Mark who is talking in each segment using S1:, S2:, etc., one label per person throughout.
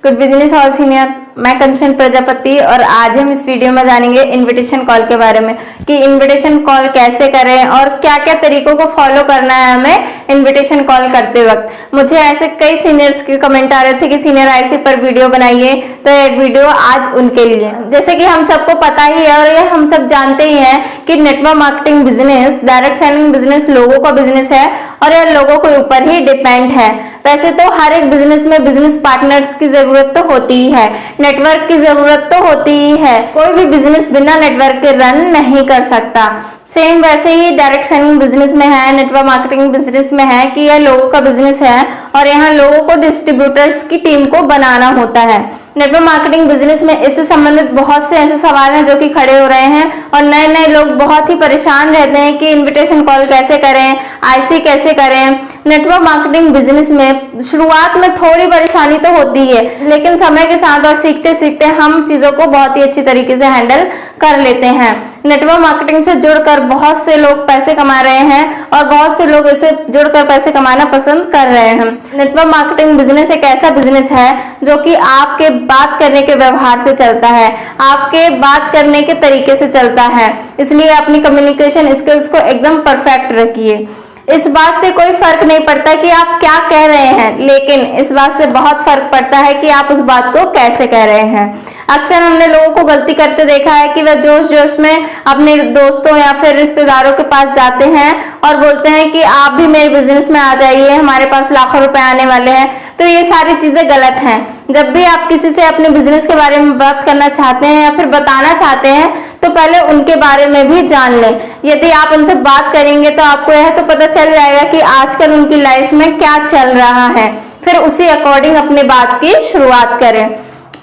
S1: Good business all senior, मैं कंचन प्रजापति और आज हम इस वीडियो में जानेंगे इनविटेशन कॉल के बारे में कि इनविटेशन कॉल कैसे करें और क्या क्या तरीकों को फॉलो करना है हमें इनविटेशन कॉल करते वक्त। मुझे ऐसे कई सीनियर्स के कमेंट आ रहे थे कि सीनियर ऐसे पर वीडियो बनाइए, तो एक वीडियो आज उनके लिए। जैसे कि हम सबको पता ही है और ये हम सब जानते ही हैं कि network marketing business, direct selling business लोगों का बिजनेस है और यह लोगों के ऊपर ही डिपेंड है। वैसे तो हर एक बिजनेस में बिजनेस पार्टनर्स की जरूरत तो होती ही है, नेटवर्क की जरूरत तो होती ही है। कोई भी बिजनेस बिना नेटवर्क के रन नहीं कर सकता। सेम वैसे ही डायरेक्ट सेलिंग बिजनेस में है, नेटवर्क मार्केटिंग बिजनेस में है कि यह लोगों का बिजनेस है और यहाँ लोगों को डिस्ट्रीब्यूटर्स की टीम को बनाना होता है। नेटवर्क मार्केटिंग बिजनेस में इससे संबंधित बहुत से ऐसे सवाल हैं जो कि खड़े हो रहे हैं और नए नए लोग बहुत ही परेशान रहते हैं कि इनविटेशन कॉल कैसे करें, आईसी कैसे करें। नेटवर्क मार्केटिंग बिजनेस में शुरुआत में थोड़ी परेशानी तो होती है, लेकिन समय के साथ और सीखते सीखते हम चीजों को बहुत ही अच्छी तरीके से हैंडल कर लेते हैं। नेटवर्क मार्केटिंग से जुड़कर बहुत से लोग पैसे कमा रहे हैं और बहुत से लोग इसे जुड़कर पैसे कमाना पसंद कर रहे हैं। नेटवर्क मार्केटिंग बिजनेस एक ऐसा बिजनेस है जो कि आपके बात करने के व्यवहार से चलता है, आपके बात करने के तरीके से चलता है। इसलिए अपनी कम्युनिकेशन स्किल्स को एकदम परफेक्ट रखिए। इस बात से कोई फर्क नहीं पड़ता कि आप क्या कह रहे हैं, लेकिन इस बात से बहुत फर्क पड़ता है कि आप उस बात को कैसे कह रहे हैं। अक्सर हमने लोगों को गलती करते देखा है कि वह जोश जोश में अपने दोस्तों या फिर रिश्तेदारों के पास जाते हैं और बोलते हैं कि आप भी मेरे बिजनेस में आ जाइए, हमारे पास लाखों रुपए आने वाले हैं। तो ये सारी चीजें गलत हैं। जब भी आप किसी से अपने बिजनेस के बारे में बात करना चाहते हैं या फिर बताना चाहते हैं तो पहले उनके बारे में भी जान लें। यदि आप उनसे बात करेंगे तो आपको यह तो पता चल जाएगा कि आजकल उनकी लाइफ में क्या चल रहा है, फिर उसी अकॉर्डिंग अपनी बात की शुरुआत करें।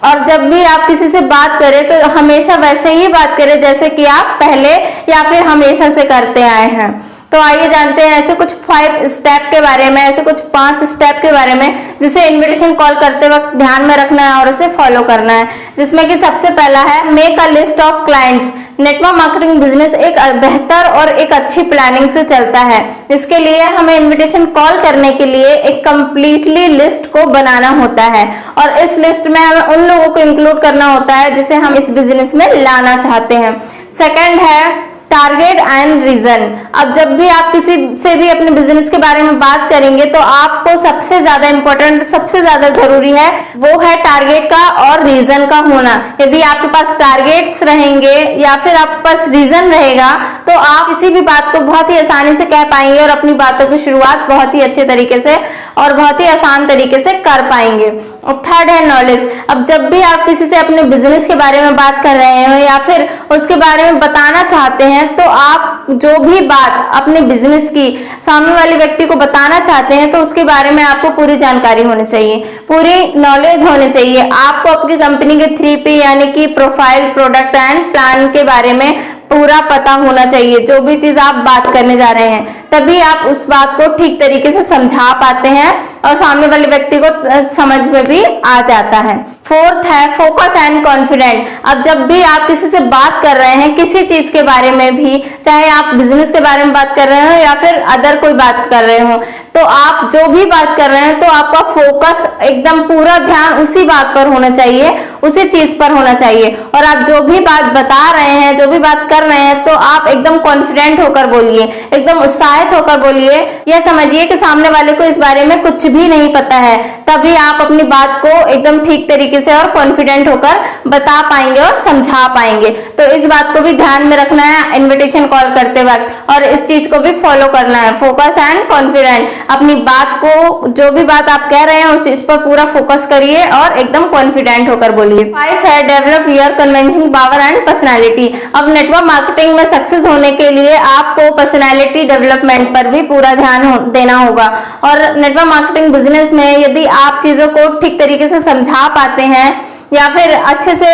S1: और जब भी आप किसी से बात करें तो हमेशा वैसे ही बात करें जैसे कि आप पहले या फिर हमेशा से करते आए हैं। तो आइए जानते हैं ऐसे कुछ 5 स्टेप के बारे में, ऐसे कुछ 5 स्टेप के बारे में जिसे इनविटेशन कॉल करते वक्त ध्यान में रखना है और उसे फॉलो करना है। जिसमें कि सबसे पहला है make a list of clients. Network marketing business एक बेहतर और एक अच्छी प्लानिंग से चलता है। इसके लिए हमें इनविटेशन कॉल करने के लिए एक कंप्लीटली लिस्ट को बनाना होता है और इस लिस्ट में हमें उन लोगों को इंक्लूड करना होता है जिसे हम इस बिजनेस में लाना चाहते हैं। सेकंड है टारगेट एंड रीजन। अब जब भी आप किसी से भी अपने बिजनेस के बारे में बात करेंगे तो आपको सबसे ज्यादा इंपॉर्टेंट, सबसे ज्यादा जरूरी है वो है टारगेट का और रीजन का होना। यदि आपके पास टारगेट्स रहेंगे या फिर आपके पास रीजन रहेगा तो आप किसी भी बात को बहुत ही आसानी से कह पाएंगे और अपनी बातों की शुरुआत बहुत ही अच्छे तरीके से और बहुत ही आसान तरीके से कर पाएंगे। और थर्ड है नॉलेज। अब जब भी आप किसी से अपने बिजनेस के बारे में बात कर रहे हैं या फिर उसके बारे में बताना चाहते हैं तो आप जो भी बात अपने बिजनेस की सामने वाले व्यक्ति को बताना चाहते हैं तो उसके बारे में आपको पूरी जानकारी होनी चाहिए, पूरी नॉलेज होनी चाहिए। आपको आपकी कंपनी के 3P यानी कि प्रोफाइल, प्रोडक्ट एंड प्लान के बारे में पूरा पता होना चाहिए। जो भी चीज आप बात करने जा रहे हैं तभी आप उस बात को ठीक तरीके से समझा पाते हैं और सामने वाले व्यक्ति को समझ में भी आ जाता है। फोर्थ है फोकस एंड कॉन्फिडेंट। अब जब भी आप किसी से बात कर रहे हैं किसी चीज के बारे में भी, चाहे आप बिजनेस के बारे में बात कर रहे हो या फिर अदर कोई बात कर रहे हो, तो आप जो भी बात कर रहे हैं तो आपका फोकस एकदम पूरा ध्यान उसी बात पर होना चाहिए, उसी चीज पर होना चाहिए। और आप जो भी बात बता रहे हैं, जो भी बात कर रहे हैं तो आप एकदम कॉन्फिडेंट होकर बोलिए, एकदम उत्साहित होकर बोलिए। यह समझिए कि सामने वाले को इस बारे में कुछ भी नहीं पता है, तभी आप अपनी बात को एकदम ठीक तरीके से और कॉन्फिडेंट होकर बता पाएंगे और समझा पाएंगे। तो इस बात को भी ध्यान में रखना है इनविटेशन कॉल करते वक्त और इस चीज को भी फॉलो करना है, फोकस एंड कॉन्फिडेंट। अपनी बात को, जो भी बात आप कह रहे हैं उस चीज पर पूरा फोकस करिए और एकदम कॉन्फिडेंट होकर बोलिए। 5 है develop your convincing power and personality. अब नेटवर्क मार्केटिंग में सक्सेस होने के लिए आपको पर्सनालिटी डेवलपमेंट पर भी पूरा ध्यान देना होगा और नेटवर्क मार्केटिंग बिजनेस में यदि आप चीजों को ठीक तरीके से समझा पाते हैं या फिर अच्छे से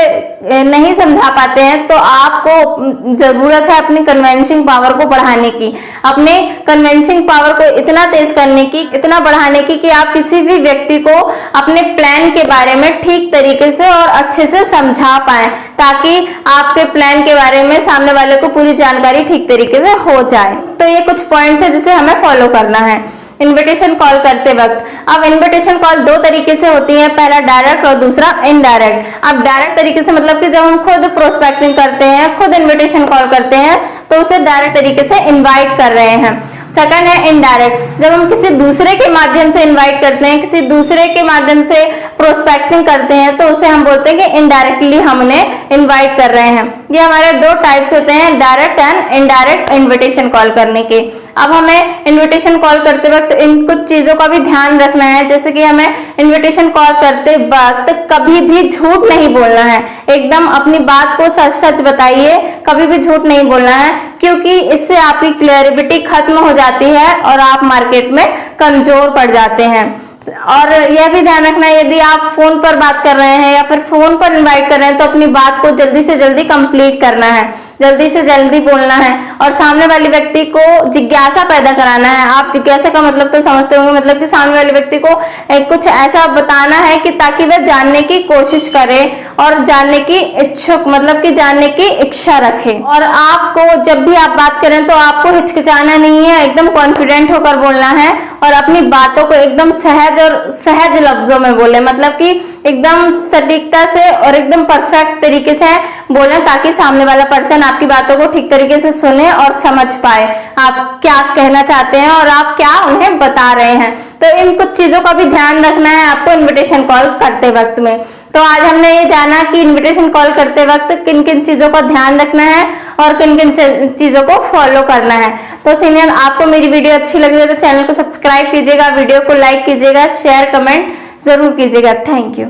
S1: नहीं समझा पाते हैं तो आपको जरूरत है अपनी कन्विंसिंग पावर को बढ़ाने की, अपने कन्विंसिंग पावर को इतना तेज करने की, इतना बढ़ाने की कि आप किसी भी व्यक्ति को अपने प्लान के बारे में ठीक तरीके से और अच्छे से समझा पाएं ताकि आपके प्लान के बारे में सामने वाले को पूरी जानकारी ठीक तरीके से हो जाए। तो ये कुछ पॉइंट्स है जिसे हमें फॉलो करना है। इनविटेशन कॉल करते वक्त। अब इनविटेशन कॉल दो तरीके से होती है, पहला डायरेक्ट और दूसरा इनडायरेक्ट। अब डायरेक्ट तरीके से मतलब कि जब हम खुद प्रोस्पेक्टिंग करते हैं, खुद इनविटेशन कॉल करते हैं, तो उसे डायरेक्ट तरीके से इनवाइट कर रहे हैं। सेकंड है इनडायरेक्ट, जब हम किसी दूसरे के माध्यम से इनवाइट करते हैं, किसी दूसरे के माध्यम से प्रोस्पेक्टिंग करते हैं, तो उसे हम बोलते हैं कि इनडायरेक्टली हम उन्हें इनवाइट कर रहे हैं। ये हमारे दो टाइप्स होते हैं, direct and indirect invitation call करने के। अब हमें इनविटेशन कॉल करते वक्त इन कुछ चीजों का भी ध्यान रखना है, जैसे कि हमें इनविटेशन कॉल करते वक्त कभी भी झूठ नहीं बोलना है। एकदम अपनी बात को सच सच बताइए, कभी भी झूठ नहीं बोलना है, क्योंकि इससे आपकी क्लियरिटी खत्म हो जाती है और आप मार्केट में कमजोर पड़ जाते हैं। और यह भी ध्यान रखना है, यदि आप फोन पर बात कर रहे हैं या फिर फोन पर इनवाइट कर रहे हैं, तो अपनी बात को जल्दी से जल्दी कंप्लीट करना है, जल्दी से जल्दी बोलना है और सामने वाले व्यक्ति को जिज्ञासा पैदा कराना है। आप जिज्ञासा का मतलब तो समझते होंगे, मतलब कि सामने वाले व्यक्ति को कुछ ऐसा बताना है कि ताकि वह जानने की कोशिश करे और जानने की इच्छुक, मतलब कि जानने की इच्छा रखे। और आपको जब भी आप बात करें तो आपको हिचकिचाना नहीं है, एकदम कॉन्फिडेंट होकर बोलना है और अपनी बातों को एकदम सहज लफ्जों में बोले, मतलब कि एकदम सटीकता से और एकदम परफेक्ट तरीके से बोले, ताकि सामने वाला पर्सन आपकी बातों को ठीक तरीके से सुने और समझ पाए आप क्या कहना चाहते हैं और आप क्या उन्हें बता रहे हैं। तो इन कुछ चीजों का भी ध्यान रखना है आपको इनविटेशन कॉल करते वक्त में। तो आज हमने ये जाना कि इनविटेशन कॉल करते वक्त किन किन चीजों का ध्यान रखना है और किन किन चीजों को फॉलो करना है। तो सीनियर, आपको मेरी वीडियो अच्छी लगी हो तो चैनल को सब्सक्राइब कीजिएगा, वीडियो को लाइक कीजिएगा, शेयर कमेंट जरूर कीजिएगा। Thank you.